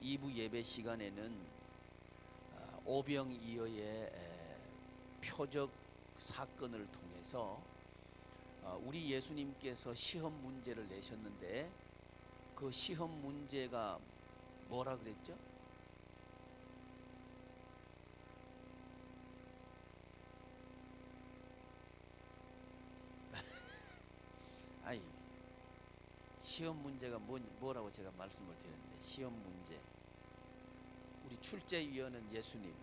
2부 예배 시간에는 오병이어의 표적 사건을 통해서 우리 예수님께서 시험 문제를 내셨는데 그 시험 문제가 뭐라 그랬죠? 아니, 시험 문제가 뭐라고 제가 말씀을 드렸는데, 시험 문제, 우리 출제위원은 예수님,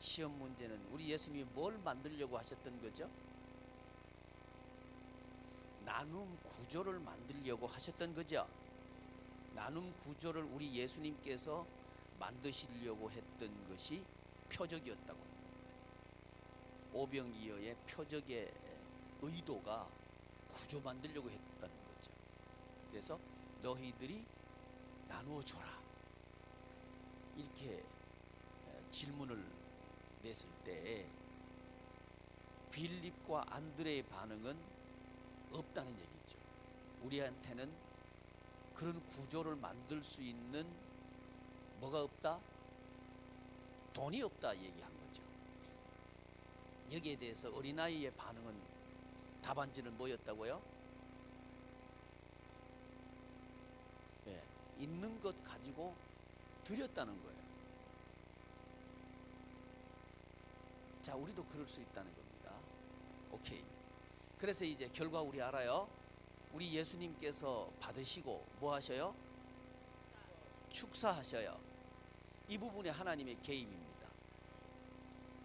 시험 문제는 우리 예수님이 뭘 만들려고 하셨던 거죠? 나눔 구조를 만들려고 하셨던 거죠. 나눔 구조를 우리 예수님께서 만드시려고 했던 것이 표적이었다고 합니다. 오병이어의 표적의 의도가 구조 만들려고 했다는 거죠. 그래서 너희들이 나누어 줘라, 이렇게 질문을 냈을 때 빌립과 안드레의 반응은 없다는 얘기죠. 우리한테는 그런 구조를 만들 수 있는 뭐가 없다? 돈이 없다 얘기한 거죠. 여기에 대해서 어린아이의 반응은, 답안지는 뭐였다고요? 네, 있는 것 가지고 드렸다는 거예요. 자, 우리도 그럴 수 있다는 겁니다. 오케이. 그래서 이제 결과 우리 알아요. 우리 예수님께서 받으시고 뭐 하셔요? 축사하셔요. 이 부분에 하나님의 개입입니다.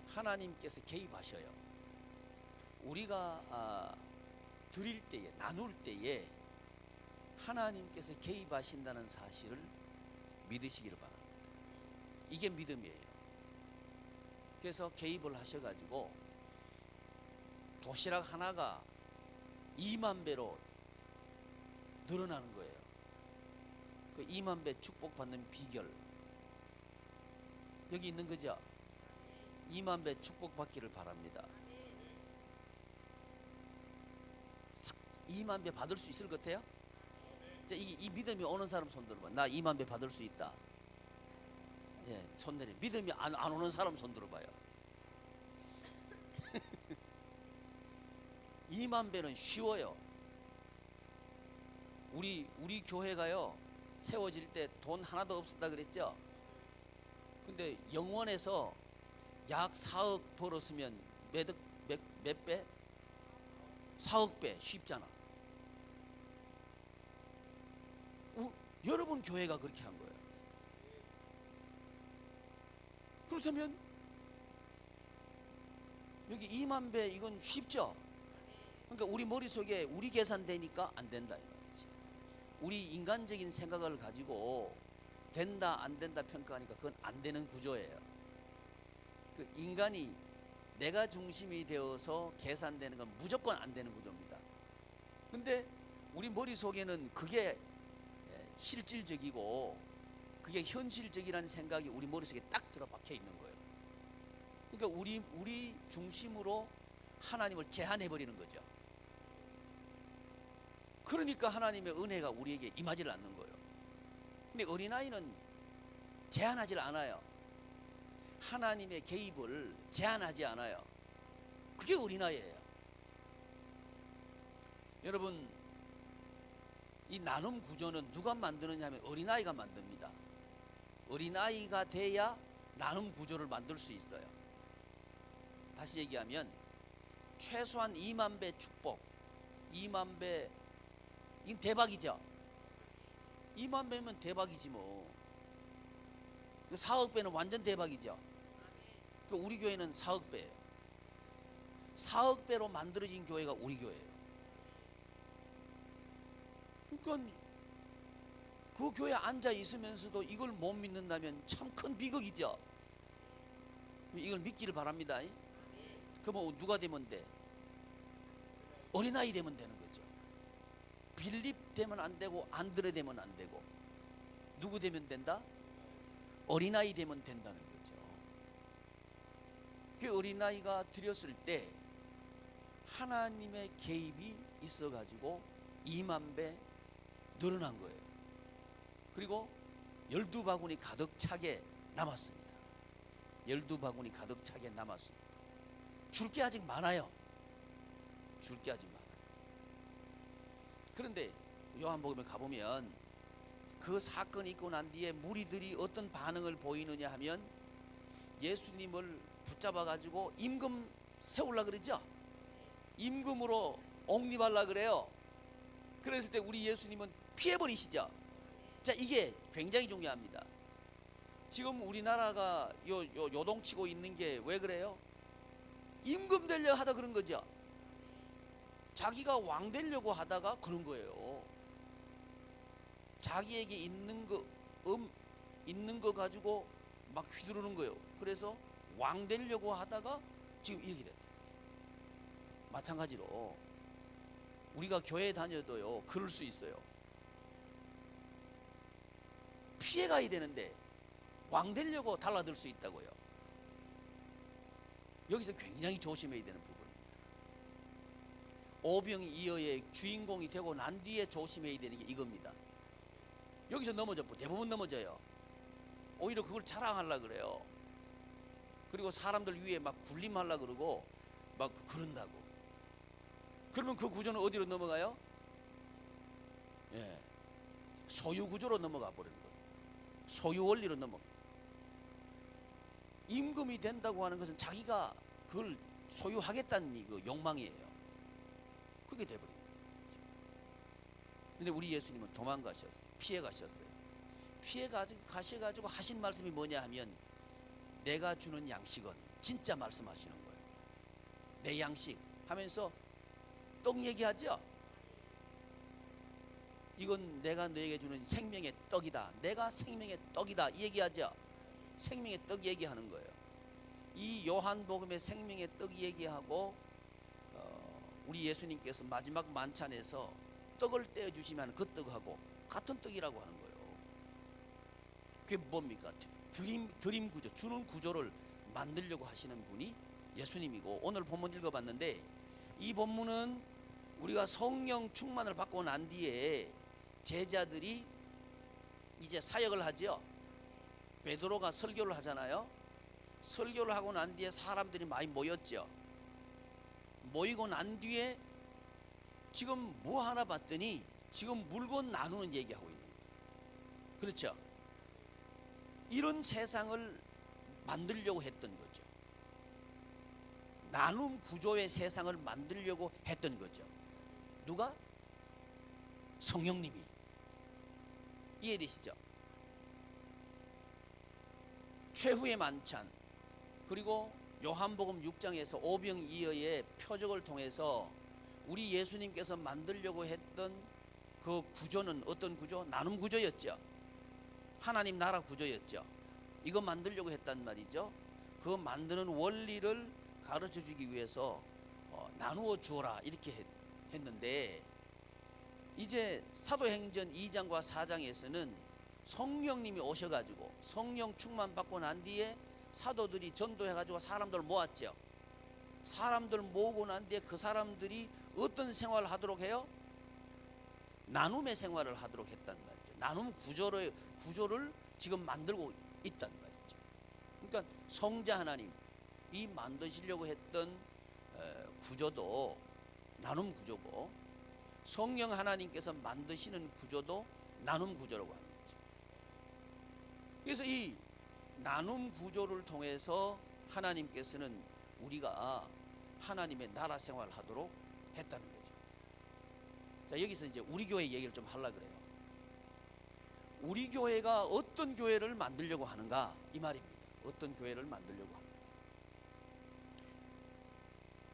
하나님께서 개입하셔요. 우리가 드릴 때에, 나눌 때에 하나님께서 개입하신다는 사실을 믿으시기를 바랍니다. 이게 믿음이에요. 그래서 개입을 하셔가지고 도시락 하나가 2만 배로 늘어나는 거예요. 그 2만 배 축복받는 비결 여기 있는 거죠. 2만 배 축복받기를 바랍니다. 2만 배 받을 수 있을 것 같아요? 이 믿음이 오는 사람 손 들어봐. 나 2만 배 받을 수 있다. 예, 손 내려. 믿음이 안 오는 사람 손 들어봐요. 2만 배는 쉬워요. 우리 교회가요, 세워질 때 돈 하나도 없었다 그랬죠. 근데 영원에서 약 4억 벌었으면 몇 배? 4억 배. 쉽잖아. 여러분 교회가 그렇게 한 거예요. 그렇다면 여기 2만 배, 이건 쉽죠. 그러니까 우리 머릿속에 우리 계산되니까 안 된다 이 말이지. 우리 인간적인 생각을 가지고 된다 안 된다 평가하니까 그건 안 되는 구조예요. 그 인간이 내가 중심이 되어서 계산되는 건 무조건 안 되는 구조입니다. 근데 우리 머릿속에는 그게 실질적이고 그게 현실적이라는 생각이 우리 머릿속에 딱 들어박혀 있는 거예요. 그러니까 우리 중심으로 하나님을 제한해버리는 거죠. 그러니까 하나님의 은혜가 우리에게 임하지 않는 거예요. 근데 어린아이는 제한하지 않아요. 하나님의 개입을 제한하지 않아요. 그게 어린아이예요. 여러분, 이 나눔 구조는 누가 만드느냐 하면 어린아이가 만듭니다. 어린아이가 돼야 나눔 구조를 만들 수 있어요. 다시 얘기하면 최소한 2만 배 축복, 2만 배, 이건 대박이죠. 2만 배면 대박이지 뭐. 4억 배는 완전 대박이죠. 우리 교회는 4억 배예요. 4억 배로 만들어진 교회가 우리 교회예요. 그러니까 그 교회에 앉아 있으면서도 이걸 못 믿는다면 참 큰 비극이죠. 이걸 믿기를 바랍니다. 그러면 누가 되면 돼? 어린아이 되면 되는 거죠. 빌립 되면 안 되고 안드레 되면 안 되고 누구 되면 된다? 어린아이 되면 된다는 거죠. 그 어린아이가 드렸을 때 하나님의 개입이 있어가지고 2만 배 늘어난 거예요. 그리고 12바구니 가득 차게 남았습니다. 12바구니 가득 차게 남았습니다. 줄 게 아직 많아요. 줄 게 아직 많아요. 그런데 요한복음에 가보면 그 사건이 있고 난 뒤에 무리들이 어떤 반응을 보이느냐 하면 예수님을 붙잡아 가지고 임금 세우려 그러죠. 임금으로 옹립하려 그래요. 그랬을 때 우리 예수님은 피해버리시죠. 자, 이게 굉장히 중요합니다. 지금 우리나라가 요동치고 있는 게 왜 그래요? 임금 되려 하다 그런 거죠. 자기가 왕 되려고 하다가 그런 거예요. 자기에게 있는 거 가지고 막 휘두르는 거예요. 그래서 왕 되려고 하다가 지금 이렇게 됐다. 마찬가지로 우리가 교회 다녀도요, 그럴 수 있어요. 피해가야 되는데 왕 되려고 달라들 수 있다고요. 여기서 굉장히 조심해야 되는 부분입니다. 오병이어의 주인공이 되고 난 뒤에 조심해야 되는 게 이겁니다. 여기서 넘어졌고 대부분 넘어져요. 오히려 그걸 자랑하려고 그래요. 그리고 사람들 위에 막 군림하려고 그러고 막 그런다고. 그러면 그 구조는 어디로 넘어가요? 예, 소유 구조로 넘어가 버리는 거예요. 소유 원리로 넘어가. 임금이 된다고 하는 것은 자기가 그걸 소유하겠다는 그 욕망이에요. 그게 돼버린 거예요. 근데 우리 예수님은 도망가셨어요. 피해가셨어요. 피해가셔가지고 하신 말씀이 뭐냐 하면 내가 주는 양식은 진짜 말씀하시는 거예요. 내 양식 하면서 떡 얘기하죠. 이건 내가 너에게 주는 생명의 떡이다. 내가 생명의 떡이다. 이 얘기하죠. 생명의 떡 얘기하는 거예요. 이 요한복음의 생명의 떡 얘기하고 우리 예수님께서 마지막 만찬에서 떡을 떼어주시면 그 떡하고 같은 떡이라고 하는 거예요. 그게 뭡니까? 드림 구조, 주는 구조를 만들려고 하시는 분이 예수님이고, 오늘 본문 읽어봤는데 이 본문은 우리가 성령 충만을 받고 난 뒤에 제자들이 이제 사역을 하죠. 베드로가 설교를 하잖아요. 설교를 하고 난 뒤에 사람들이 많이 모였죠. 모이고 난 뒤에 지금 뭐 하나 봤더니 지금 물건 나누는 얘기하고 있는 거예요. 그렇죠? 이런 세상을 만들려고 했던 거죠. 나눔 구조의 세상을 만들려고 했던 거죠. 누가? 성령님이. 이해되시죠? 최후의 만찬, 그리고 요한복음 6장에서 오병이어의 표적을 통해서 우리 예수님께서 만들려고 했던 그 구조는 어떤 구조? 나눔 구조였죠. 하나님 나라 구조였죠. 이거 만들려고 했단 말이죠. 그 만드는 원리를 가르쳐 주기 위해서 나누어 주어라 이렇게 했는데, 이제 사도행전 2장과 4장에서는 성령님이 오셔가지고 성령 충만 받고 난 뒤에 사도들이 전도해가지고 사람들 모았죠. 사람들 모으고 난 뒤에 그 사람들이 어떤 생활을 하도록 해요? 나눔의 생활을 하도록 했단 말이죠. 나눔 구조를 지금 만들고 있단 말이죠. 그러니까 성자 하나님 이 만드시려고 했던 구조도 나눔 구조고, 성령 하나님께서 만드시는 구조도 나눔 구조라고 하는 거죠. 그래서 이 나눔 구조를 통해서 하나님께서는 우리가 하나님의 나라 생활을 하도록 했다는 거죠. 자, 여기서 이제 우리 교회 얘기를 좀 하려고 그래요. 우리 교회가 어떤 교회를 만들려고 하는가 이 말입니다. 어떤 교회를 만들려고 하는가.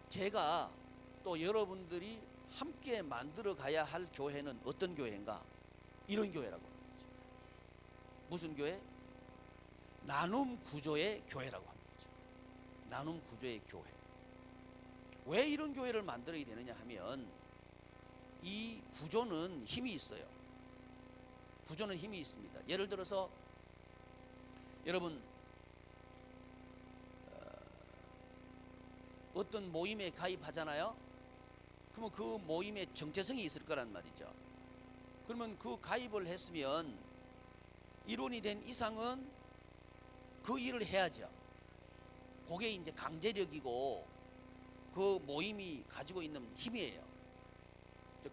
제가 또 여러분들이 함께 만들어 가야 할 교회는 어떤 교회인가? 이런 교회라고 하는 거죠. 무슨 교회? 나눔 구조의 교회라고 하는 거죠. 나눔 구조의 교회. 왜 이런 교회를 만들어야 되느냐 하면 이 구조는 힘이 있어요. 구조는 힘이 있습니다. 예를 들어서 여러분 어떤 모임에 가입하잖아요. 그러면 그 모임에 정체성이 있을 거란 말이죠. 그러면 그 가입을 했으면 이론이 된 이상은 그 일을 해야죠. 그게 이제 강제력이고 그 모임이 가지고 있는 힘이에요.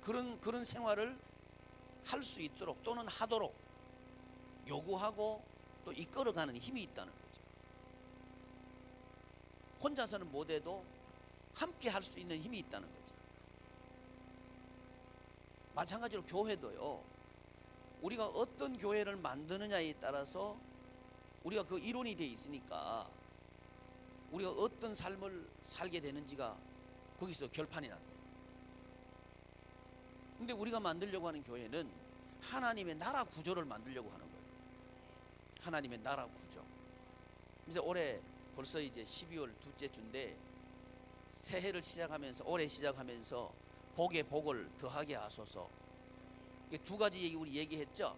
그런 생활을 할 수 있도록 또는 하도록 요구하고 또 이끌어가는 힘이 있다는 거죠. 혼자서는 못해도 함께 할 수 있는 힘이 있다는 거죠. 마찬가지로 교회도요. 우리가 어떤 교회를 만드느냐에 따라서 우리가 그 이론이 돼 있으니까 우리가 어떤 삶을 살게 되는지가 거기서 결판이 난다. 근데 우리가 만들려고 하는 교회는 하나님의 나라 구조를 만들려고 하는 거예요. 하나님의 나라 구조. 이제 올해 벌써 이제 12월 둘째 주인데 새해를 시작하면서 올해 시작하면서 복에 복을 더하게 하소서. 두 가지 얘기 우리 얘기했죠.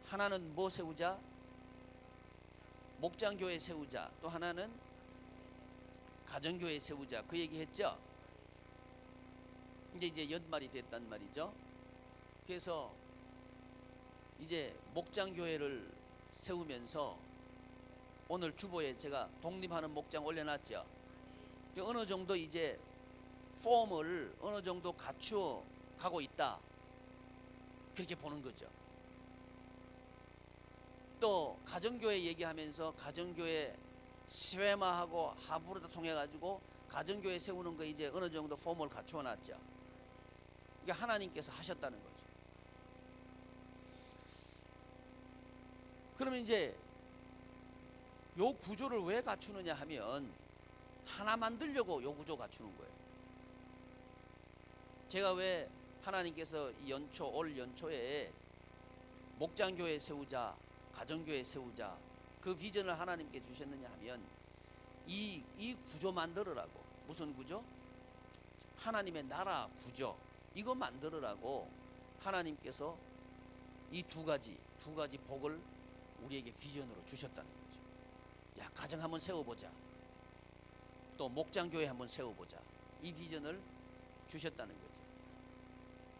하나는 뭐 세우자? 목장교회 세우자. 또 하나는 가정교회 세우자. 그 얘기했죠. 이제 연말이 됐단 말이죠. 그래서 이제 목장교회를 세우면서 오늘 주보에 제가 독립하는 목장 올려놨죠. 어느 정도 이제 폼을 어느 정도 갖추어 가고 있다. 그렇게 보는 거죠. 또 가정교회 얘기하면서 가정교회 스웨마하고 하브르도 통해 가지고 가정교회 세우는 거 이제 어느 정도 폼을 갖추어 놨죠. 이게 하나님께서 하셨다는 거죠. 그러면 이제 요 구조를 왜 갖추느냐 하면 하나 만들려고 요 구조 갖추는 거예요. 제가 왜 하나님께서 올 연초에 목장교회 세우자, 가정교회 세우자 그 비전을 하나님께 주셨느냐 하면 이 구조 만들으라고. 무슨 구조? 하나님의 나라 구조. 이거 만들으라고 하나님께서 이 두 가지 복을 우리에게 비전으로 주셨다는 거죠. 야, 가정 한번 세워보자. 또 목장교회 한번 세워보자. 이 비전을 주셨다는 거죠.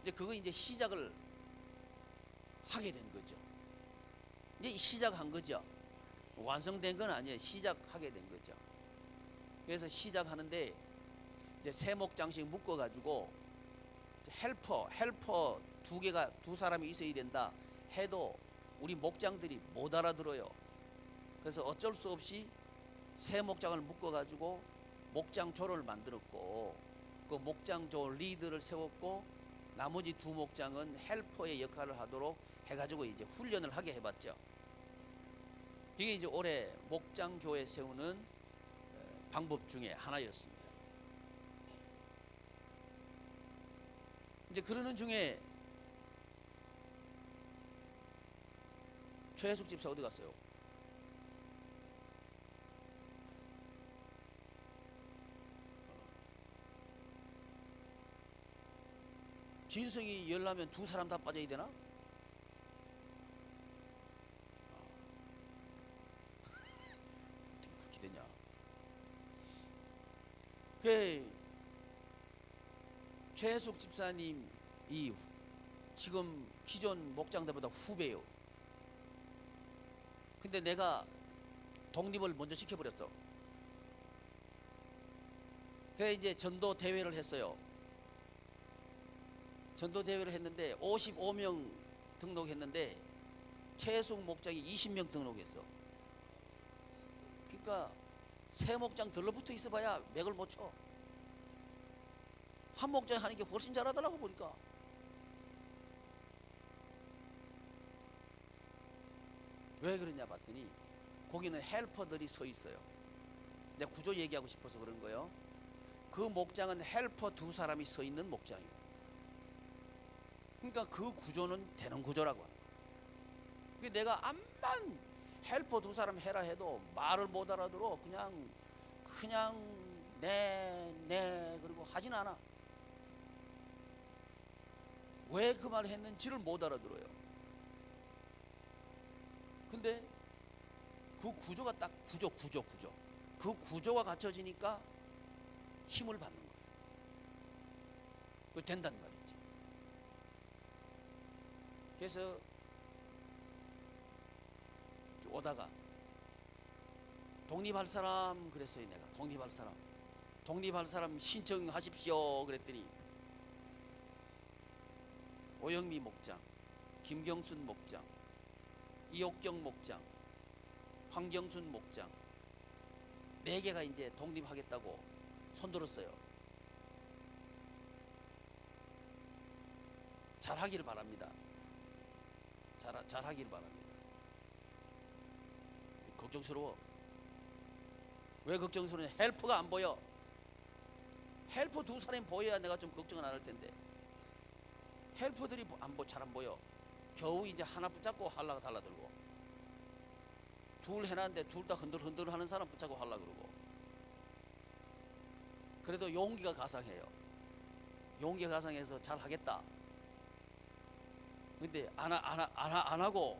이제 그거 이제 시작을 하게 된 거죠. 이제 시작한 거죠. 완성된 건 아니에요. 시작하게 된 거죠. 그래서 시작하는데 이제 세 목장씩 묶어가지고 헬퍼 두 사람이 있어야 된다 해도 우리 목장들이 못 알아들어요. 그래서 어쩔 수 없이 세 목장을 묶어가지고 목장조를 만들었고 그 목장조 리드를 세웠고 나머지 두 목장은 헬퍼의 역할을 하도록 해가지고 이제 훈련을 하게 해봤죠. 이게 이제 올해 목장교회 세우는 방법 중에 하나였습니다. 이제 그러는 중에 최혜숙 집사 어디 갔어요? 진성이 열나면 두 사람 다 빠져야 되나? 어떻게 그렇게 되냐? 최혜숙 집사님이 지금 기존 목장들보다 후배요. 근데 내가 독립을 먼저 시켜버렸어. 그래 이제 전도 대회를 했어요. 전도 대회를 했는데 55명 등록했는데 최혜숙 목장이 20명 등록했어. 그러니까 세 목장 들러붙어 있어봐야 맥을 못 쳐. 한 목장 하는 게 훨씬 잘하더라고 보니까. 왜 그러냐 봤더니 거기는 헬퍼들이 서 있어요. 내가 구조 얘기하고 싶어서 그런 거예요. 그 목장은 헬퍼 두 사람이 서 있는 목장이에요. 그러니까 그 구조는 되는 구조라고 하는 거예요. 내가 암만 헬퍼 두 사람 해라 해도 말을 못 알아들어. 그냥 네 그리고 하진 않아. 왜 그 말을 했는지를 못 알아들어요. 근데 그 구조가 딱 구조. 그 구조가 갖춰지니까 힘을 받는 거예요. 그 된단 말이지. 그래서 오다가 독립할 사람 그랬어요. 내가 독립할 사람 신청하십시오 그랬더니 오영미 목장, 김경순 목장, 이옥경 목장, 황경순 목장 4개가 이제 독립하겠다고 손들었어요. 잘하기를 바랍니다. 잘하기를 바랍니다. 걱정스러워. 왜 걱정스러우냐? 헬퍼가 안 보여. 헬퍼 2사람이 보여야 내가 좀 걱정은 안 할 텐데 헬퍼들이 잘 안 보여. 겨우 이제 하나 붙잡고 하려고 달라들고 둘 해놨는데 둘 다 흔들흔들 하는 사람 붙잡고 하려고 그러고. 그래도 용기가 가상해요. 용기가 가상해서 잘 하겠다. 근데 안 하고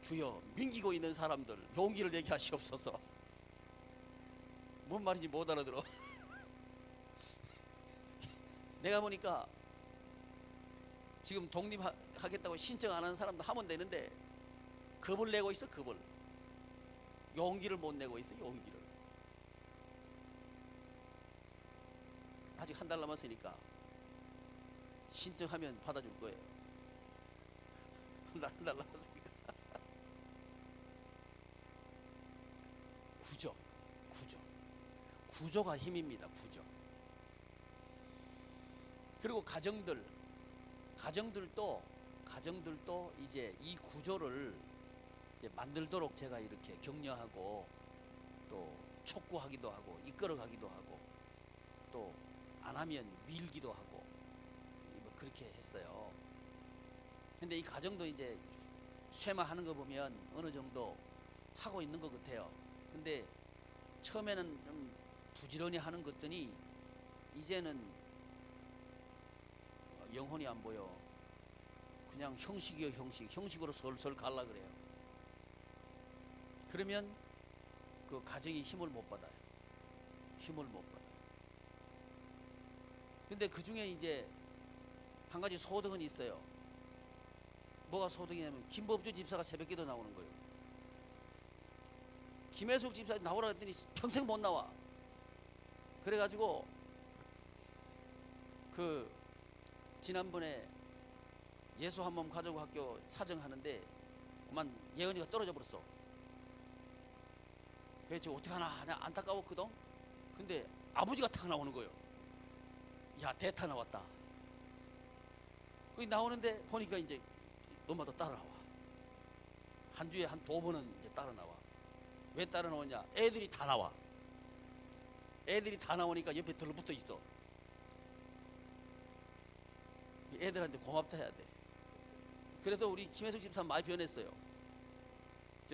주여 민기고 있는 사람들 용기를 내게 하시옵소서. 뭔 말인지 못 알아들어. 내가 보니까 지금 독립하겠다고 신청 안 하는 사람도 하면 되는데 겁을 내고 있어. 겁을. 용기를 못 내고 있어. 용기를. 아직 한 달 남았으니까 신청하면 받아줄 거예요. 한 달 남았으니까. 구조가 힘입니다. 그리고 가정들도 이제 이 구조를 이제 만들도록 제가 이렇게 격려하고 또 촉구하기도 하고 이끌어가기도 하고 또 안 하면 밀기도 하고 뭐 그렇게 했어요. 근데 이 가정도 이제 쇠마하는 거 보면 어느 정도 하고 있는 것 같아요. 근데 처음에는 좀 부지런히 하는 것들이 이제는 영혼이 안 보여. 그냥 형식이요. 형식으로 솔솔 갈라 그래요. 그러면 그 가정이 힘을 못 받아요. 근데 그 중에 이제 한 가지 소득은 있어요. 뭐가 소득이냐면 김법주 집사가 새벽기도 나오는 거예요. 김혜숙 집사 나오라 했더니 평생 못 나와. 그래가지고 그 지난번에 예수 한 몸 가족 학교 사정하는데 그만 예언이가 떨어져 버렸어. 그래서 어떻게 하나 안타까웠거든. 근데 아버지가 탁 나오는 거예요. 야, 대타 나왔다. 거기 나오는데 보니까 이제 엄마도 따라 나와. 한 주에 한 2번은 이제 따라 나와. 왜 따라 나오냐? 애들이 다 나와. 애들이 다 나오니까 옆에 들러붙어 있어. 애들한테 고맙다 해야 돼. 그래도 우리 김혜숙 집사 많이 변했어요.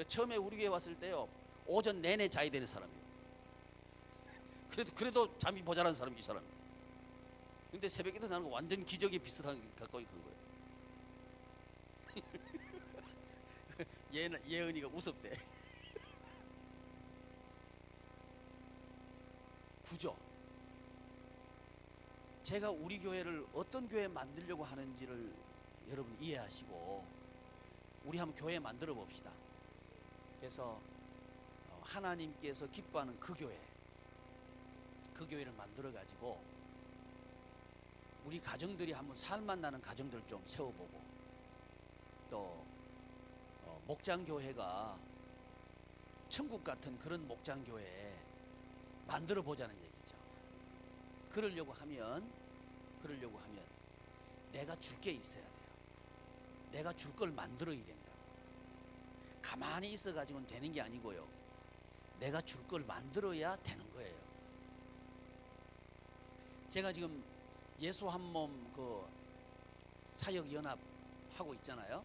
처음에 우리 교회 왔을 때요, 오전 내내 자야 되는 사람이에요. 그래도 잠이 모자란 사람이 이 사람. 근데 새벽에도 나는 완전 기적에 비슷한 가까이 간 거예요. 예은이가 무섭대. 구조. 제가 우리 교회를 어떤 교회 만들려고 하는지를 여러분 이해하시고 우리 한번 교회 만들어 봅시다. 그래서 하나님께서 기뻐하는 그 교회를 만들어 가지고 우리 가정들이 한번 살맛 나는 가정들 좀 세워보고 또 목장교회가 천국 같은 그런 목장교회 만들어 보자는 얘기죠. 그러려고 하면 내가 줄 게 있어야 돼요. 내가 줄 걸 만들어야 된다. 가만히 있어 가지고는 되는 게 아니고요. 내가 줄 걸 만들어야 되는 거예요. 제가 지금 예수 한 몸 그 사역 연합 하고 있잖아요.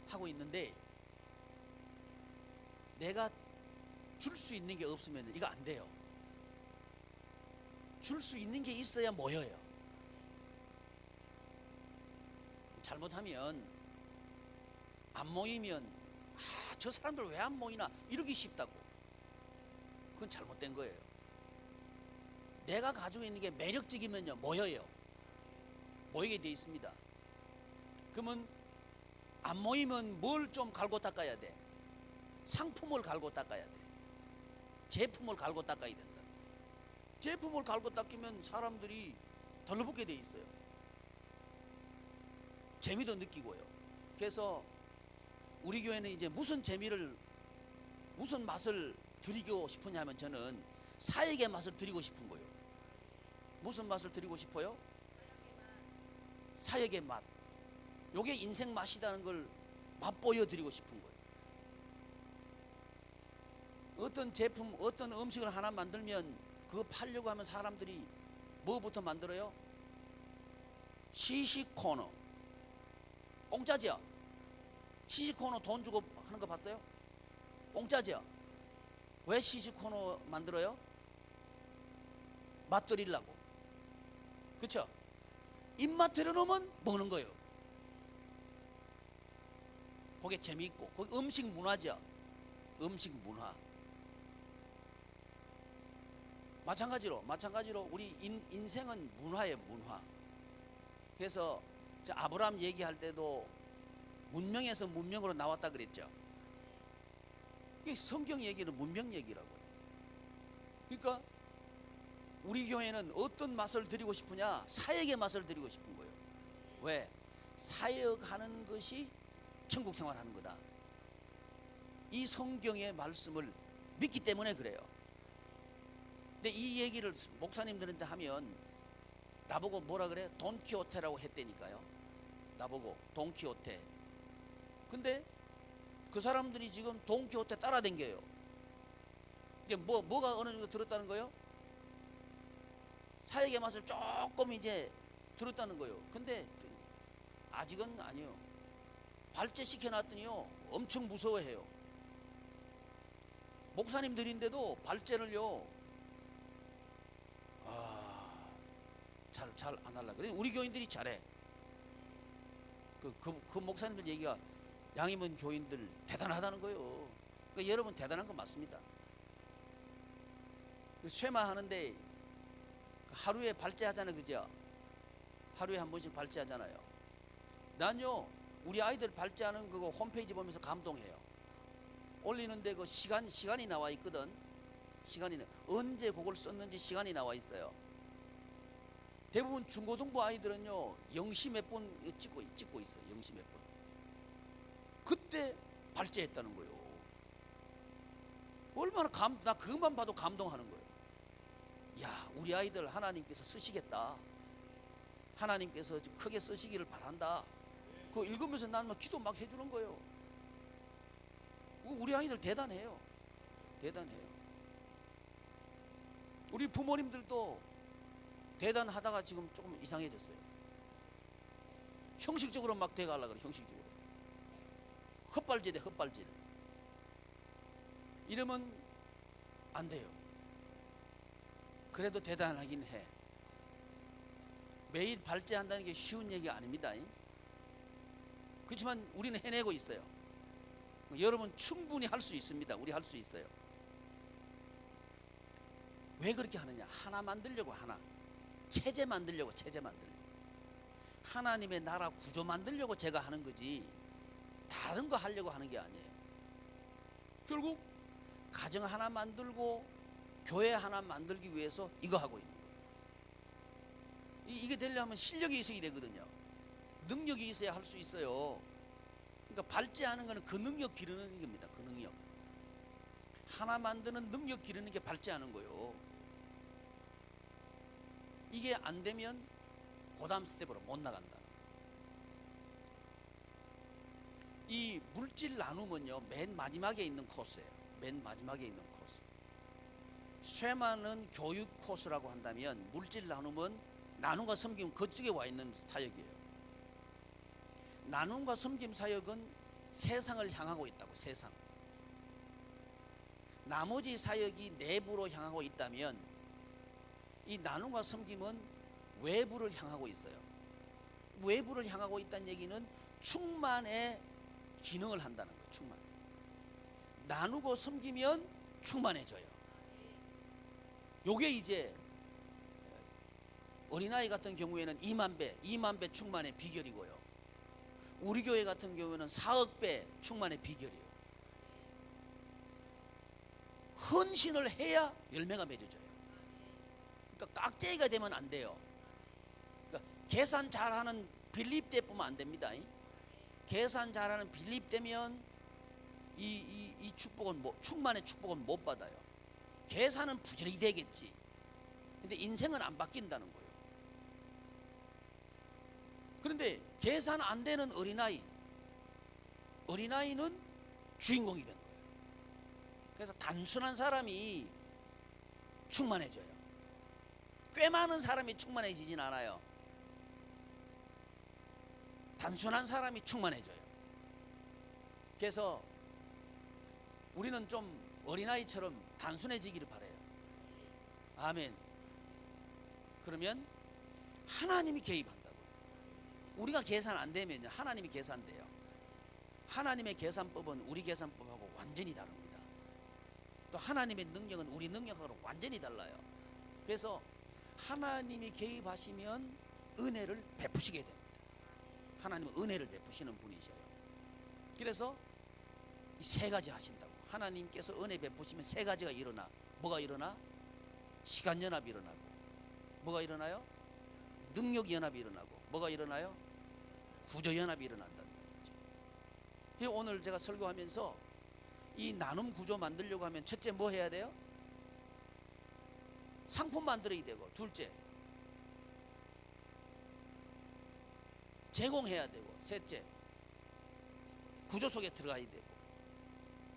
하고 있는데 내가 줄 수 있는 게 없으면 이거 안 돼요. 줄 수 있는 게 있어야 모여요. 잘못하면 안 모이면 저 사람들 왜 안 모이나 이러기 쉽다고. 그건 잘못된 거예요. 내가 가지고 있는 게 매력적이면요 모여요. 모이게 돼 있습니다. 그러면 안 모이면 뭘 좀 갈고 닦아야 돼? 상품을 갈고 닦아야 돼. 제품을 갈고 닦아야 된다. 제품을 갈고 닦이면 사람들이 달라붙게 돼 있어요. 재미도 느끼고요. 그래서 우리 교회는 이제 무슨 재미를, 무슨 맛을 드리고 싶으냐면 저는 사역의 맛을 드리고 싶은 거예요. 무슨 맛을 드리고 싶어요? 사역의 맛. 요게 인생 맛이라는 걸 맛보여 드리고 싶은 거예요. 어떤 제품, 어떤 음식을 하나 만들면 그거 팔려고 하면 사람들이 뭐부터 만들어요? 시식코너. 공짜죠? 시식코너 돈 주고 하는 거 봤어요? 공짜죠? 왜 시식코너 만들어요? 맛들이려고. 그쵸? 입맛 들여놓으면 먹는 거예요. 그게 재미있고. 거기 음식 문화죠. 음식 문화. 마찬가지로 우리 인생은 문화예요, 문화. 그래서 아브라함 얘기할 때도 문명에서 문명으로 나왔다 그랬죠. 이게 성경 얘기는 문명 얘기라고요. 그러니까 우리 교회는 어떤 맛을 드리고 싶으냐? 사역의 맛을 드리고 싶은 거예요. 왜? 사역하는 것이 천국 생활하는 거다. 이 성경의 말씀을 믿기 때문에 그래요. 근데 이 얘기를 목사님들한테 하면 나보고 뭐라 그래? 돈키호테라고 했다니까요. 나보고 돈키호테. 근데 그 사람들이 지금 돈키호테 따라댕겨요. 이게 뭐가 어느 정도 들었다는 거예요? 사역의 맛을 조금 이제 들었다는 거예요. 근데 아직은 아니요. 발제시켜놨더니요 엄청 무서워해요. 목사님들인데도 발제를요 잘 안 하려고 그래. 우리 교인들이 잘해. 그 목사님들 얘기가 양이면 교인들 대단하다는 거예요. 그러니까 여러분 대단한 건 맞습니다. 쇠마 하는데 하루에 발제하잖아요, 그죠? 하루에 한 번씩 발제하잖아요. 난요 우리 아이들 발제하는 그거 홈페이지 보면서 감동해요. 올리는데 그 시간이 나와 있거든. 시간이 언제 그걸 썼는지 시간이 나와 있어요. 대부분 중고등부 아이들은요 0시 몇 분 찍고 있어요. 0시 몇 분. 그때 발제했다는 거예요. 얼마나 나 그것만 봐도 감동하는 거예요. 야, 우리 아이들 하나님께서 쓰시겠다. 하나님께서 크게 쓰시기를 바란다. 그거 읽으면서 난 막 기도 막 해주는 거예요. 우리 아이들 대단해요. 대단해요. 우리 부모님들도 대단하다가 지금 조금 이상해졌어요. 형식적으로 막 돼가려고 그래. 형식적으로 헛발질 돼. 헛발질. 이러면 안 돼요. 그래도 대단하긴 해. 매일 발제한다는 게 쉬운 얘기가 아닙니다. 그렇지만 우리는 해내고 있어요. 여러분 충분히 할 수 있습니다. 우리 할 수 있어요. 왜 그렇게 하느냐? 하나 만들려고. 하나 체제 만들려고. 체제 만들려고. 하나님의 나라 구조 만들려고 제가 하는 거지 다른 거 하려고 하는 게 아니에요. 결국 가정 하나 만들고 교회 하나 만들기 위해서 이거 하고 있는 거예요. 이게 되려면 실력이 있어야 되거든요. 능력이 있어야 할 수 있어요. 그러니까 발제하는 거는 그 능력 기르는 겁니다. 그 능력. 하나 만드는 능력 기르는 게 발제하는 거예요. 이게 안 되면 그 다음 스텝으로 못 나간다. 이 물질 나눔은요 맨 마지막에 있는 코스예요. 맨 마지막에 있는 코스. 쇠마는 교육 코스라고 한다면 물질 나눔은 나눔과 섬김 그쪽에 와 있는 사역이에요. 나눔과 섬김 사역은 세상을 향하고 있다고. 세상. 나머지 사역이 내부로 향하고 있다면 이 나눔과 섬김은 외부를 향하고 있어요. 외부를 향하고 있다는 얘기는 충만의 기능을 한다는 거예요. 충만. 나누고 섬기면 충만해져요. 요게 이제 어린아이 같은 경우에는 2만 배 충만의 비결이고요. 우리 교회 같은 경우는 4억 배 충만의 비결이에요. 헌신을 해야 열매가 맺어져요. 그러니까 깍쟁이가 되면 안 돼요. 그러니까 계산 잘하는 빌립 때뿐만 안 됩니다. 계산 잘하는 빌립 되면 이 축복은 충만의 축복은 못 받아요. 계산은 부지런히 되겠지. 근데 인생은 안 바뀐다는 거예요. 그런데 계산 안 되는 어린아이는 주인공이 된 거예요. 그래서 단순한 사람이 충만해져요. 꽤 많은 사람이 충만해지진 않아요. 단순한 사람이 충만해져요. 그래서 우리는 좀 어린아이처럼 단순해지기를 바라요. 아멘. 그러면 하나님이 개입한다고요. 우리가 계산 안 되면요, 하나님이 계산돼요. 하나님의 계산법은 우리 계산법하고 완전히 다릅니다. 또 하나님의 능력은 우리 능력하고 완전히 달라요. 그래서 하나님이 개입하시면 은혜를 베푸시게 됩니다. 하나님은 은혜를 베푸시는 분이셔요. 그래서 이 세 가지 하신다고. 하나님께서 은혜 베푸시면 세 가지가 일어나. 뭐가 일어나? 시간연합이 일어나고. 뭐가 일어나요? 능력연합이 일어나고. 뭐가 일어나요? 구조연합이 일어난다는 말이죠. 그래서 오늘 제가 설교하면서 이 나눔 구조 만들려고 하면 첫째 뭐 해야 돼요? 상품 만들어야 되고, 둘째 제공해야 되고, 셋째 구조 속에 들어가야 되고,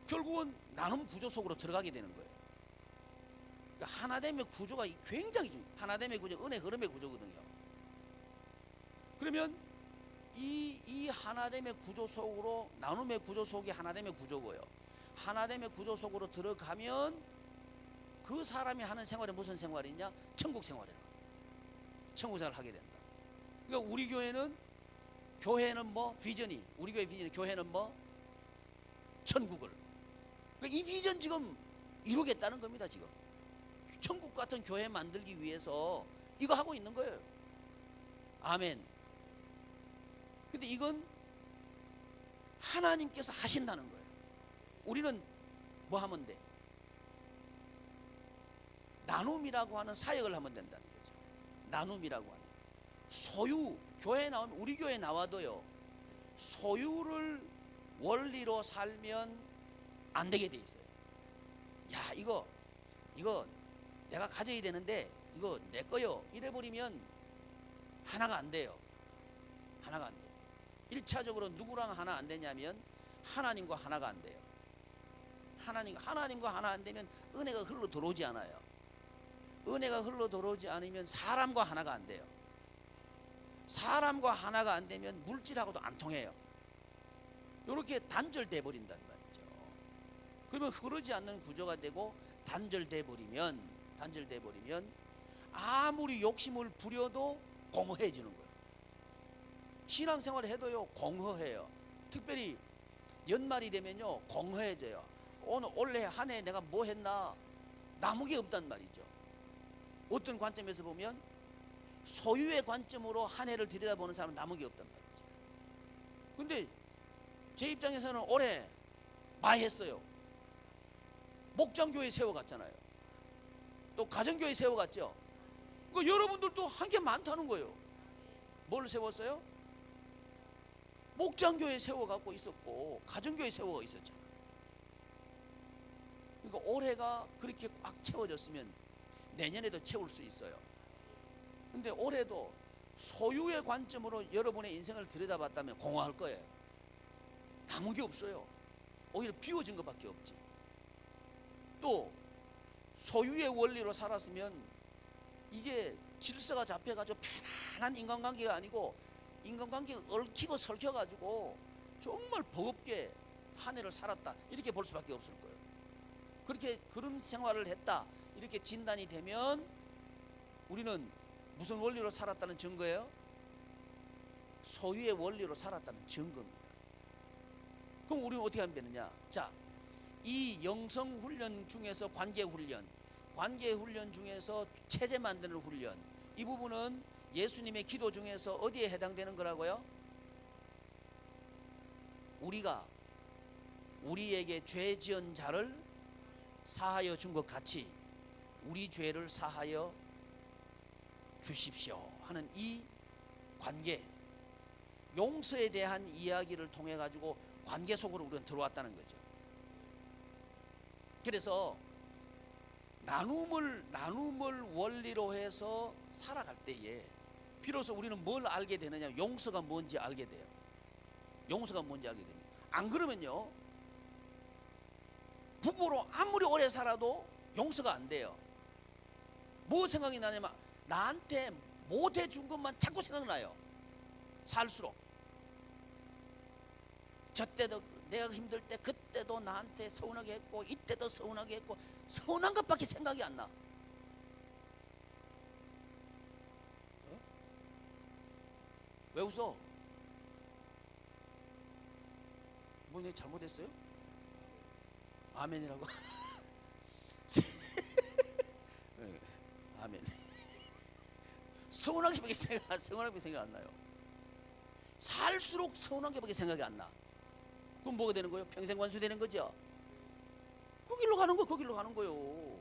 결국은 나눔 구조 속으로 들어가게 되는 거예요. 그러니까 하나됨의 구조가 굉장히 중요해요. 하나됨의 구조, 은혜 흐름의 구조거든요. 그러면 이 하나됨의 구조 속으로, 나눔의 구조 속이 하나됨의 구조고요. 하나됨의 구조 속으로 들어가면 그 사람이 하는 생활이 무슨 생활이냐? 천국 생활이에요. 천국 생활을 하게 된다. 그러니까 우리 교회는 뭐 비전이, 우리 교회 비전이, 교회는 뭐 천국을. 그러니까 이 비전 지금 이루겠다는 겁니다. 지금 천국 같은 교회 만들기 위해서 이거 하고 있는 거예요. 아멘. 근데 이건 하나님께서 하신다는 거예요. 우리는 뭐 하면 돼? 나눔이라고 하는 사역을 하면 된다는 거죠. 나눔이라고 하는 소유. 교회에 나오면, 우리 교회에 나와도요, 소유를 원리로 살면 안 되게 돼 있어요. 야, 이거 내가 가져야 되는데 이거 내 거요, 이래버리면 하나가 안 돼요. 하나가 안 돼요. 1차적으로 누구랑 하나 안 되냐면 하나님과 하나가 안 돼요. 하나님과 하나 안 되면 은혜가 흘러 들어오지 않아요. 은혜가 흘러 들어오지 않으면 사람과 하나가 안 돼요. 사람과 하나가 안 되면 물질하고도 안 통해요. 이렇게 단절돼 버린단 말이죠. 그러면 흐르지 않는 구조가 되고, 단절돼 버리면 아무리 욕심을 부려도 공허해지는 거예요. 신앙생활을 해도요, 공허해요. 특별히 연말이 되면요, 공허해져요. 올해 한 해 내가 뭐 했나? 남은 게 없단 말이죠. 어떤 관점에서 보면 소유의 관점으로 한 해를 들여다보는 사람은 남은 게 없단 말이죠. 근데 제 입장에서는 올해 많이 했어요. 목장교회 세워갔잖아요. 또 가정교회 세워갔죠. 그러니까 여러분들도 한 게 많다는 거예요. 뭘 세웠어요? 목장교회 세워갖고 있었고, 가정교회 세워가 있었잖아요. 그러니까 올해가 그렇게 꽉 채워졌으면 내년에도 채울 수 있어요. 근데 올해도 소유의 관점으로 여러분의 인생을 들여다봤다면 공허할 거예요. 남은 게 없어요. 오히려 비워진 것밖에 없지. 또 소유의 원리로 살았으면 이게 질서가 잡혀가지고 편안한 인간관계가 아니고, 인간관계가 얽히고 설켜가지고 정말 버겁게 한 해를 살았다, 이렇게 볼 수밖에 없을 거예요. 그런 생활을 했다, 이렇게 진단이 되면 우리는 무슨 원리로 살았다는 증거예요? 소유의 원리로 살았다는 증거입니다. 그럼 우리는 어떻게 하면 되느냐? 자, 이 영성훈련 중에서 관계훈련 중에서 체제 만드는 훈련, 이 부분은 예수님의 기도 중에서 어디에 해당되는 거라고요? 우리가 우리에게 죄 지은 자를 사하여 준 것 같이 우리 죄를 사하여 주십시오 하는 이 관계, 용서에 대한 이야기를 통해 가지고 관계 속으로 우리는 들어왔다는 거죠. 그래서 나눔을 원리로 해서 살아갈 때에 비로소 우리는 뭘 알게 되느냐, 용서가 뭔지 알게 돼요. 용서가 뭔지 알게 됩니다. 안 그러면요, 부부로 아무리 오래 살아도 용서가 안 돼요. 뭐 생각이 나냐면 나한테 못 해준 것만 자꾸 생각나요. 살수록. 저 때도 내가 힘들 때 그때도 나한테 서운하게 했고 이때도 서운하게 했고 서운한 것밖에 생각이 안 나. 어? 왜 웃어? 뭐 내가 잘못했어요? 아멘이라고? 네, 아멘. 서운하게밖에 생각 안 나요. 살수록 서운한 게밖에 생각이 안 나. 그럼 뭐가 되는 거예요? 평생 관수 되는 거죠. 그 길로 가는 거, 그 길로 가는 거요.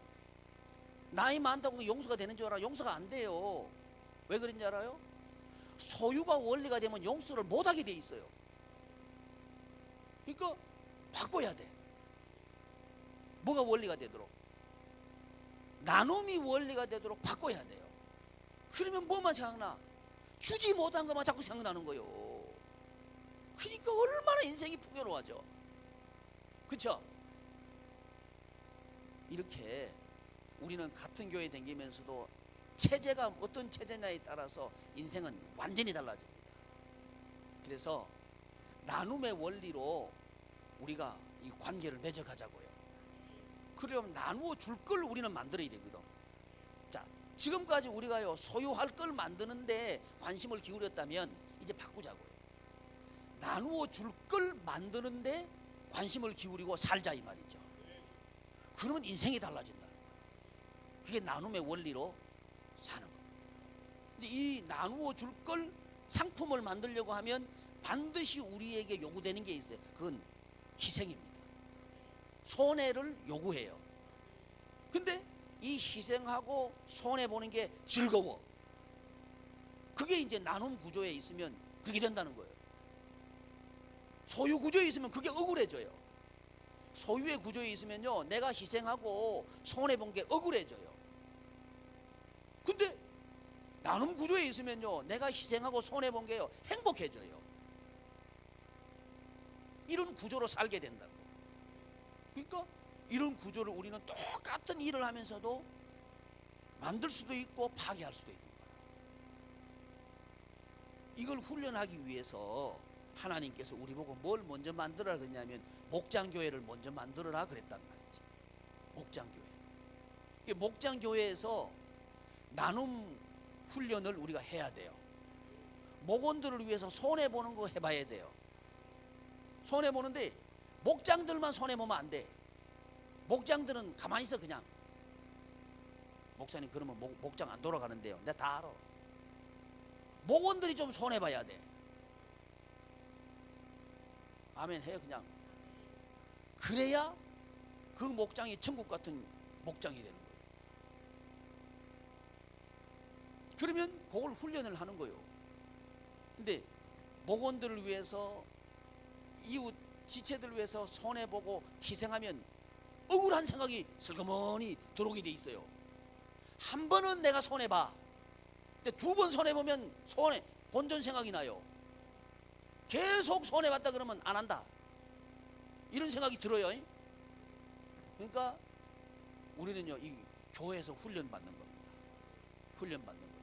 나이 많다고 용서가 되는 줄 알아? 용서가 안 돼요. 왜 그런지 알아요? 소유가 원리가 되면 용서를 못하게 돼 있어요. 그러니까 바꿔야 돼. 뭐가 원리가 되도록, 나눔이 원리가 되도록 바꿔야 돼요. 그러면 뭐만 생각나? 주지 못한 것만 자꾸 생각나는 거예요. 그러니까 얼마나 인생이 풍요로워져. 그렇죠? 이렇게 우리는 같은 교회 다니면서도 체제가 어떤 체제냐에 따라서 인생은 완전히 달라집니다. 그래서 나눔의 원리로 우리가 이 관계를 맺어가자고요. 그러려면 나누어 줄 걸 우리는 만들어야 되거든. 자, 지금까지 우리가요 소유할 걸 만드는데 관심을 기울였다면 이제 바꾸자고요. 나누어 줄 걸 만드는데 관심을 기울이고 살자 이 말이죠. 그러면 인생이 달라진다는 거예요. 그게 나눔의 원리로 사는 겁니다. 근데 이 나누어 줄 걸 상품을 만들려고 하면 반드시 우리에게 요구되는 게 있어요. 그건 희생입니다. 손해를 요구해요. 근데 이 희생하고 손해보는 게 즐거워. 그게 이제 나눔 구조에 있으면 그렇게 된다는 거예요. 소유 구조에 있으면 그게 억울해져요. 소유의 구조에 있으면요 내가 희생하고 손해본 게 억울해져요. 근데 나눔 구조에 있으면요 내가 희생하고 손해본 게요 행복해져요. 이런 구조로 살게 된다고. 그러니까 이런 구조를 우리는 똑같은 일을 하면서도 만들 수도 있고 파괴할 수도 있는 거예요. 이걸 훈련하기 위해서 하나님께서 우리 보고 뭘 먼저 만들어라 그랬냐면 목장교회를 먼저 만들어라 그랬단 말이지. 목장교회. 목장교회에서 나눔 훈련을 우리가 해야 돼요. 목원들을 위해서 손해보는 거 해봐야 돼요. 손해보는데 목장들만 손해보면 안 돼. 목장들은 가만히 있어 그냥. 목사님 그러면 목장 안 돌아가는데요. 내가 다 알아. 목원들이 좀 손해봐야 돼. 아멘 해요 그냥. 그래야 그 목장이 천국 같은 목장이 되는 거예요. 그러면 그걸 훈련을 하는 거예요. 근데 목원들을 위해서 이웃 지체들을 위해서 손해보고 희생하면 억울한 생각이 슬그머니 들어오게 돼 있어요. 한 번은 내가 손해봐. 근데 두 번 손해보면 본전 생각이 나요. 계속 손해봤다 그러면 안 한다 이런 생각이 들어요. 그러니까 우리는요 이 교회에서 훈련받는 겁니다. 훈련받는 겁니다.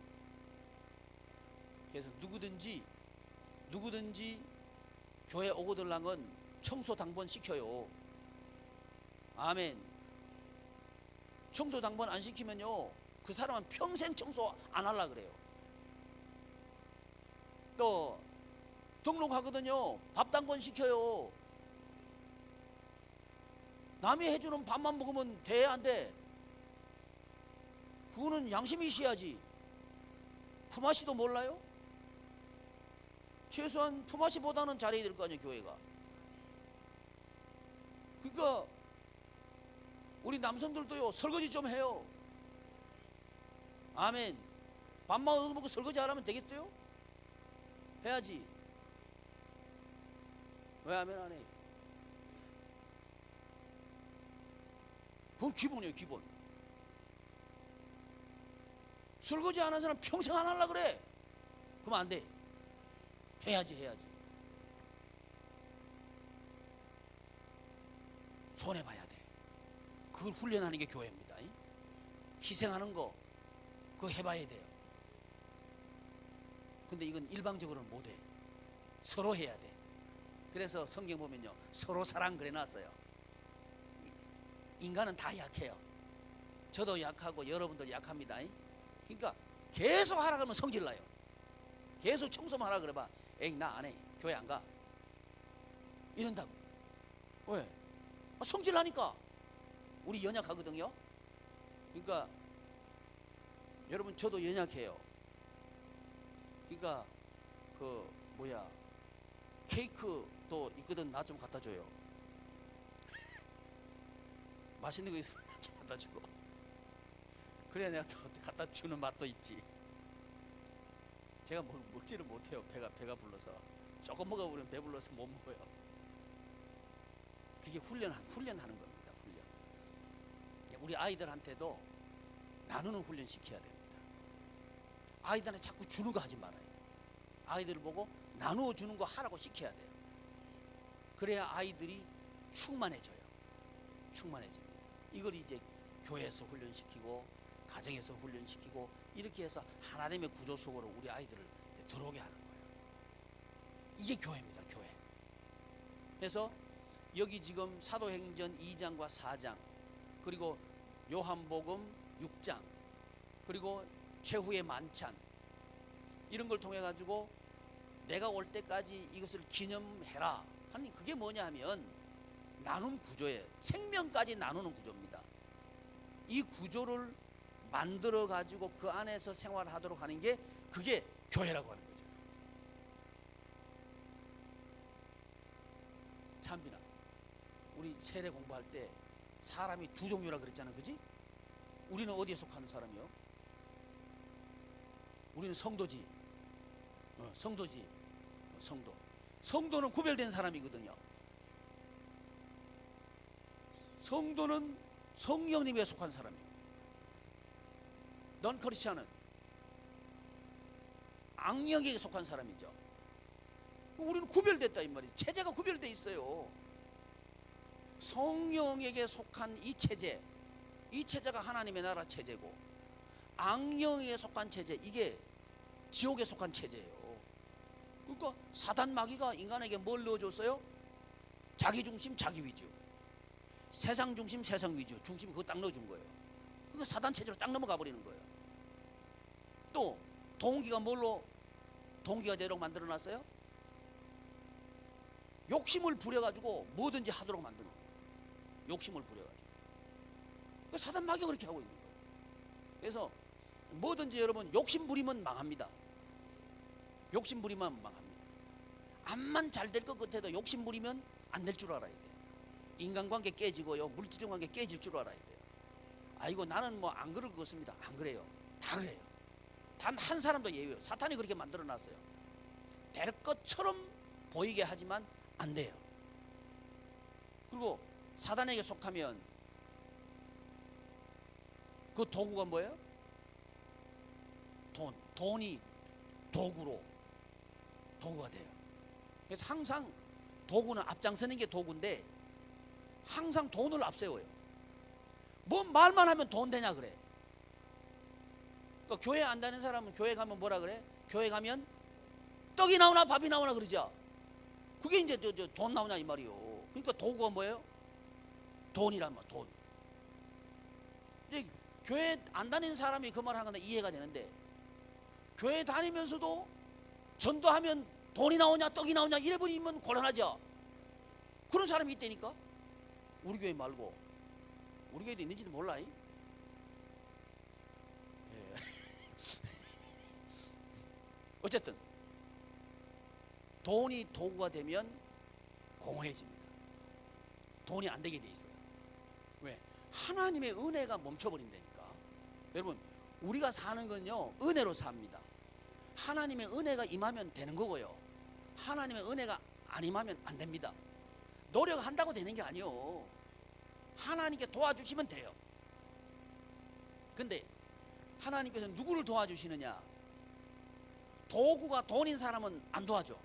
그래서 누구든지 교회 오고 들란 건 청소 당번 시켜요. 아멘. 청소 당번 안 시키면요 그 사람은 평생 청소 안 하려고 그래요. 또 등록하거든요 밥 당번 시켜요. 남이 해주는 밥만 먹으면 돼 안 돼? 그거는 양심이 있어야지. 품앗이도 몰라요? 최소한 품앗이보다는 잘해야 될 거 아니에요 교회가. 그러니까 우리 남성들도요 설거지 좀 해요. 아멘. 밥만 얻어먹고 설거지 안 하면 되겠어요? 해야지. 왜 아멘 안 해? 그건 기본이에요, 기본. 설거지 안 하는 사람 평생 안 하려고 그래. 그러면 안 돼. 해야지, 해야지. 손해봐야 돼. 그걸 훈련하는 게 교회입니다. 희생하는 거 그거 해봐야 돼요. 근데 이건 일방적으로는 못해. 서로 해야 돼. 그래서 성경 보면요 서로 사랑 그래놨어요. 인간은 다 약해요. 저도 약하고 여러분도 약합니다. 그러니까 계속 하라 그러면 성질 나요. 계속 청소만 하라 그래봐. 에이 나 안 해. 교회 안 가. 이런다고. 왜? 성질 나니까. 우리 연약하거든요. 그러니까 여러분 저도 연약해요. 그러니까 그 뭐야 케이크도 있거든. 나 좀 갖다 줘요. 맛있는 거 있으면 나 좀 갖다 주고. 그래야 내가 또 갖다 주는 맛도 있지. 제가 먹지를 못해요. 배가 불러서. 조금 먹어보면 배불러서 못 먹어요. 그게 훈련하는 겁니다. 훈련. 우리 아이들한테도 나누는 훈련 시켜야 됩니다. 아이들한테 자꾸 주는 거 하지 말아요. 아이들을 보고 나누어 주는 거 하라고 시켜야 돼요. 그래야 아이들이 충만해져요. 충만해집니다. 이걸 이제 교회에서 훈련시키고 가정에서 훈련시키고 이렇게 해서 하나님의 구조 속으로 우리 아이들을 들어오게 하는 거예요. 이게 교회입니다. 교회. 그래서 여기 지금 사도행전 2장과 4장 그리고 요한복음 6장 그리고 최후의 만찬 이런 걸 통해 가지고 내가 올 때까지 이것을 기념해라 하니 그게 뭐냐 하면 나눔 구조예요. 생명까지 나누는 구조입니다. 이 구조를 만들어 가지고 그 안에서 생활하도록 하는 게 그게 교회라고 하는 거죠. 참빈아, 우리 세례 공부할 때 사람이 두 종류라 그랬잖아, 그지? 우리는 어디에 속하는 사람이요? 우리는 성도지. 성도지. 성도. 성도는 구별된 사람이거든요. 성도는 성령님에 속한 사람이에요. 넌 크리스찬은 악령에게 속한 사람이죠. 우리는 구별됐다 이 말이에요. 체제가 구별돼 있어요. 성령에게 속한 이 체제, 이 체제가 하나님의 나라 체제고 악령에 속한 체제, 이게 지옥에 속한 체제예요. 그러니까 사단 마귀가 인간에게 뭘 넣어줬어요? 자기 중심, 자기 위주. 세상 중심, 세상 위주. 중심이 그거 딱 넣어준 거예요. 그러니까 사단 체제로 딱 넘어가 버리는 거예요. 또 동기가 뭘로 동기가 되도록 만들어놨어요? 욕심을 부려가지고 뭐든지 하도록 만드는 거예요. 욕심을 부려가지고. 그러니까 사단 마귀가 그렇게 하고 있는 거예요. 그래서 뭐든지 여러분 욕심 부리면 망합니다. 욕심 부리면 망합니다. 암만 잘 될 것 같아도 욕심 부리면 안 될 줄 알아야 돼요. 인간관계 깨지고요, 물질적 관계 깨질 줄 알아야 돼요. 아이고 나는 뭐 안 그럴 것 같습니다. 안 그래요. 다 그래요. 단 한 사람도 예외예요. 사탄이 그렇게 만들어놨어요. 될 것처럼 보이게 하지만 안 돼요. 그리고 사단에게 속하면 그 도구가 뭐예요? 돈이 도구가 돼요. 그래서 항상 도구는 앞장서는 게 도구인데 항상 돈을 앞세워요. 뭐 말만 하면 돈 되냐 그래. 그러니까 교회 안 다니는 사람은 교회 가면 뭐라 그래? 교회 가면 떡이 나오나 밥이 나오나 그러죠. 그게 이제 돈 나오냐 이 말이요. 그러니까 도구가 뭐예요? 돈이란 말, 돈. 이제 교회 안 다니는 사람이 그 말 하는 건 이해가 되는데 교회 다니면서도 전도하면 돈이 나오냐 떡이 나오냐 이래 버리면 곤란하죠. 그런 사람이 있다니까. 우리 교회 말고 우리 교회도 있는지도 몰라. 예. 어쨌든 돈이 도구가 되면 공허해집니다. 돈이 안 되게 돼 있어요. 왜? 하나님의 은혜가 멈춰버린다니까. 여러분, 우리가 사는 건요 은혜로 삽니다. 하나님의 은혜가 임하면 되는 거고요, 하나님의 은혜가 안 임하면 안 됩니다. 노력한다고 되는 게 아니요, 하나님께 도와주시면 돼요. 근데 하나님께서 누구를 도와주시느냐? 도구가 돈인 사람은 안 도와줘.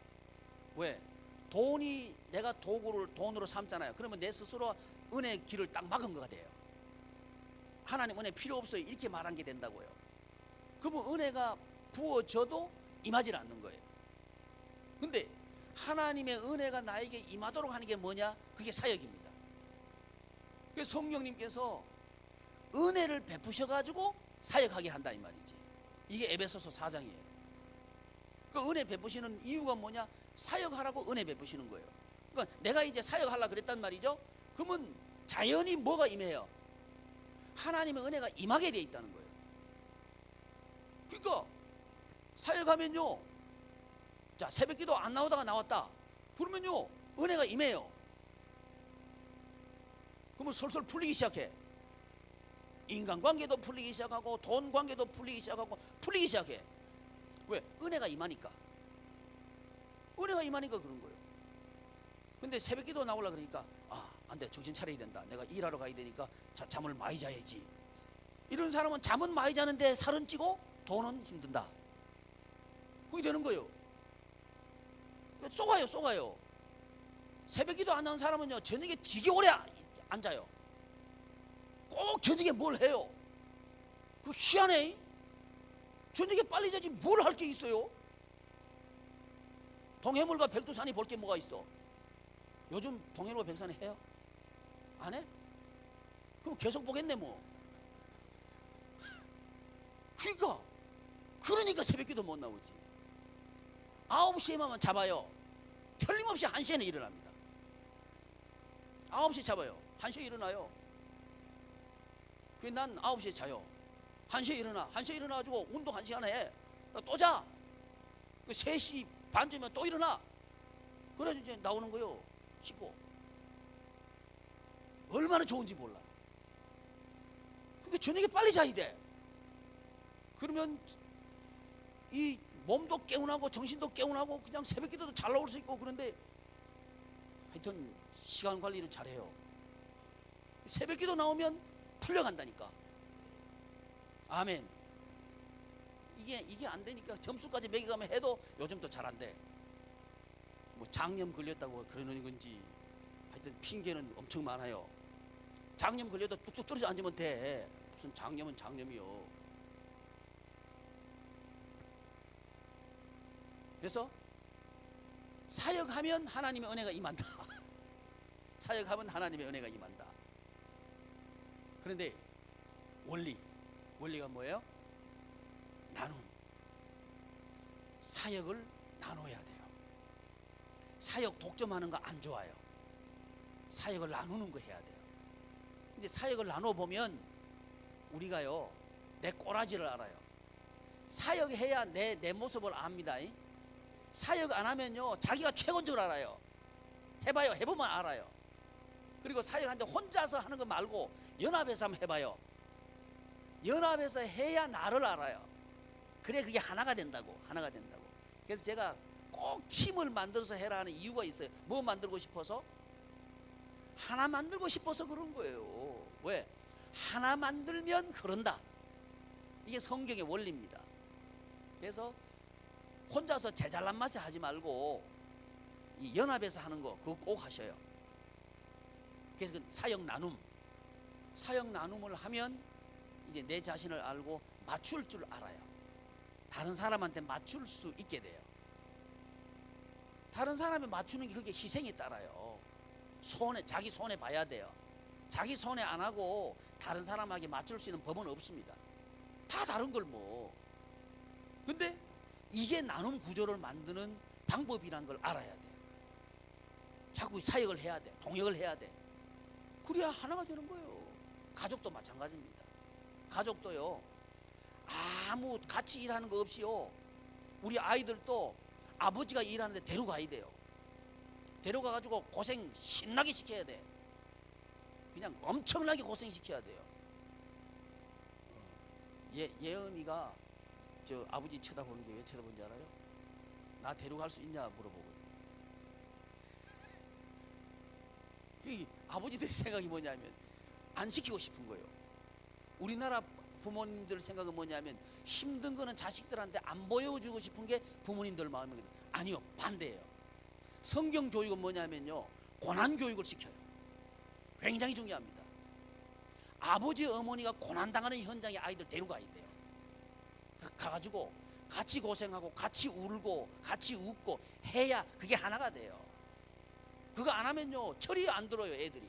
왜? 돈이, 내가 도구를 돈으로 삼잖아요. 그러면 내 스스로 은혜의 길을 딱 막은 거가 돼요. 하나님 은혜 필요 없어요, 이렇게 말한 게 된다고요. 그러면 은혜가 부어져도 임하지 않는 거예요. 근데 하나님의 은혜가 나에게 임하도록 하는 게 뭐냐? 그게 사역입니다. 그래서 성령님께서 은혜를 베푸셔가지고 사역하게 한다 이 말이지. 이게 에베소서 4장이에요. 그 은혜 베푸시는 이유가 뭐냐? 사역하라고 은혜 베푸시는 거예요. 그러니까 내가 이제 사역하려고 그랬단 말이죠. 그러면 자연히 뭐가 임해요? 하나님의 은혜가 임하게 되어 있다는 거예요. 그러니까 사역하면요, 자 새벽기도 안 나오다가 나왔다 그러면요 은혜가 임해요. 그러면 솔솔 풀리기 시작해. 인간관계도 풀리기 시작하고 돈관계도 풀리기 시작하고 풀리기 시작해. 왜? 은혜가 임하니까. 은혜가 임하니까 그런 거예요. 근데 새벽기도 나오려 그러니까 안돼, 정신 차려야 된다, 내가 일하러 가야 되니까 잠을 많이 자야지. 이런 사람은 잠은 많이 자는데 살은 찌고 돈은 힘든다. 그게 되는 거예요. 쏘가요. 새벽기도 안 나온 사람은요 저녁에 되게 오래 앉아요. 꼭 저녁에 뭘 해요. 그 희한해. 저녁에 빨리 자지 뭘 할 게 있어요. 동해물과 백두산이 볼 게 뭐가 있어. 요즘 동해물과 백두산이 해요? 안 해? 그럼 계속 보겠네 뭐. 그러니까 새벽기도 못 나오지. 9시에만 잡아요. 틀림없이 1시에는 일어납니다. 9시에 잡아요. 1시에 일어나요. 난 9시에 자요. 1시에 일어나. 1시에 일어나가지고 운동 1시간 해. 또 자. 3시 반쯤이면 또 일어나. 그래서 이제 나오는 거요. 씻고. 얼마나 좋은지 몰라. 그러니까 저녁에 빨리 자야 돼. 그러면 이 몸도 개운하고 정신도 개운하고 그냥 새벽기도도 잘 나올 수 있고. 그런데 하여튼 시간 관리를 잘해요. 새벽기도 나오면 풀려간다니까. 아멘. 이게 안 되니까 점수까지 매겨가면 해도 요즘 또 잘 안 돼. 뭐 장염 걸렸다고 그러는 건지 하여튼 핑계는 엄청 많아요. 장염 걸려도 뚝뚝 떨어져 앉으면 돼. 무슨 장염은 장염이요. 그래서 사역하면 하나님의 은혜가 임한다. 사역하면 하나님의 은혜가 임한다. 그런데 원리가 뭐예요? 나눔. 사역을 나눠야 돼요. 사역 독점하는 거 안 좋아요. 사역을 나누는 거 해야 돼요. 이제 사역을 나눠 보면 우리가요 내 꼬라지를 알아요. 사역해야 내 모습을 압니다. 사역 안 하면요 자기가 최고인 줄 알아요. 해봐요. 해보면 알아요. 그리고 사역하는데 혼자서 하는 거 말고 연합해서 한번 해봐요. 연합해서 해야 나를 알아요. 그래 그게 하나가 된다고. 그래서 제가 꼭 팀을 만들어서 해라 하는 이유가 있어요. 뭐 만들고 싶어서? 하나 만들고 싶어서 그런 거예요. 왜? 하나 만들면 흐른다. 이게 성경의 원리입니다. 그래서 혼자서 제잘난 맛에 하지 말고 이 연합해서 하는 거 그거 꼭 하셔요. 그래서 그 사역 나눔을 하면 이제 내 자신을 알고 맞출 줄 알아요. 다른 사람한테 맞출 수 있게 돼요. 다른 사람이 맞추는 게 그게 희생이 따라요. 자기 손에 봐야 돼요. 자기 손에 안 하고 다른 사람에게 맞출 수 있는 법은 없습니다. 다 다른 걸 뭐. 근데 이게 나눔 구조를 만드는 방법이란 걸 알아야 돼요. 자꾸 사역을 해야 돼. 동역을 해야 돼. 그래야 하나가 되는 거예요. 가족도 마찬가지입니다. 가족도요 아무 같이 일하는 거 없이요 우리 아이들도 아버지가 일하는데 데려가야 돼요. 데려가가지고 고생 신나게 시켜야 돼. 그냥 엄청나게 고생시켜야 돼요. 예은이가 저 아버지 쳐다보는 게 왜 쳐다보는지 알아요? 나 데려갈 수 있냐 물어보고. 그 아버지들의 생각이 뭐냐면 안 시키고 싶은 거예요. 우리나라 부모님들 생각은 뭐냐면 힘든 거는 자식들한테 안 보여주고 싶은 게 부모님들 마음이거든요. 아니요, 반대예요. 성경 교육은 뭐냐면요, 고난 교육을 시켜요. 굉장히 중요합니다. 아버지 어머니가 고난 당하는 현장에 아이들 데려가야 돼요. 가가지고 같이 고생하고 같이 울고 같이 웃고 해야 그게 하나가 돼요. 그거 안 하면요 철이 안 들어요. 애들이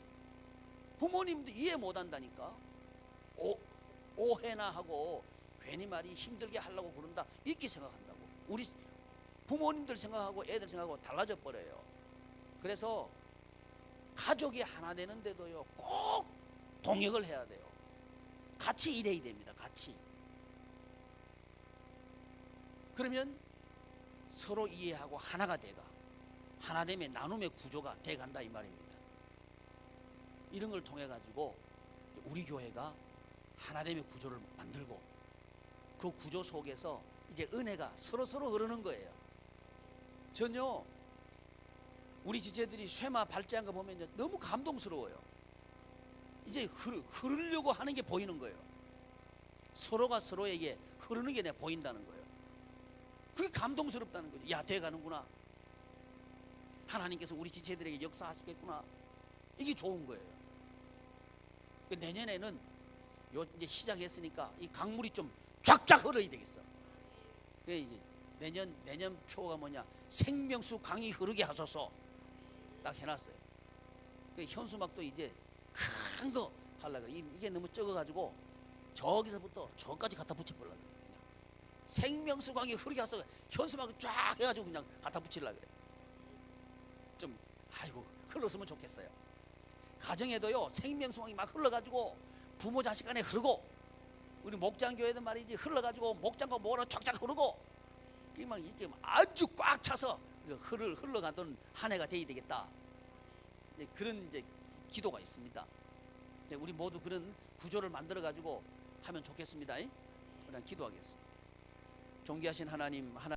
부모님도 이해 못 한다니까. 오해나 하고 괜히 말이 힘들게 하려고 그런다 이렇게 생각한다고. 우리 부모님들 생각하고 애들 생각하고 달라져 버려요. 그래서 가족이 하나 되는데도요 꼭 동역을 해야 돼요. 같이 일해야 됩니다. 같이. 그러면 서로 이해하고 하나가 돼가, 하나 되면 나눔의 구조가 돼간다 이 말입니다. 이런 걸 통해 가지고 우리 교회가 하나됨의 구조를 만들고 그 구조 속에서 이제 은혜가 서로 흐르는 거예요. 전요 우리 지체들이 쇠마 발제한 거 보면 너무 감동스러워요. 이제 흐르려고 하는 게 보이는 거예요. 서로가 서로에게 흐르는 게 내가 보인다는 거예요. 그게 감동스럽다는 거죠. 야, 돼가는구나. 하나님께서 우리 지체들에게 역사하시겠구나. 이게 좋은 거예요. 내년에는 이제 시작했으니까 이 강물이 좀 쫙쫙 흘러야 되겠어. 그래 이제 내년 표가 뭐냐? 생명수 강이 흐르게 하소서. 딱 해놨어요. 현수막도 이제 큰 거 하려고 그래. 이게 너무 적어가지고 저기서부터 저까지 갖다 붙여보려고 그래. 그냥 생명수 강이 흐르게 하소서. 현수막을 쫙 해가지고 그냥 갖다 붙이려고 그래. 좀 아이고 흘렀으면 좋겠어요. 가정에도요 생명수 강이 막 흘러가지고 부모 자식 간에 흐르고, 우리 목장교회도 말이지 흘러가지고 목장과 모로 쫙쫙 흐르고 막 이렇게 아주 꽉 차서 흘러가던 한 해가 돼야 되겠다. 그런 이제 기도가 있습니다. 우리 모두 그런 구조를 만들어 가지고 하면 좋겠습니다. 그냥 기도하겠습니다. 존귀하신 하나님,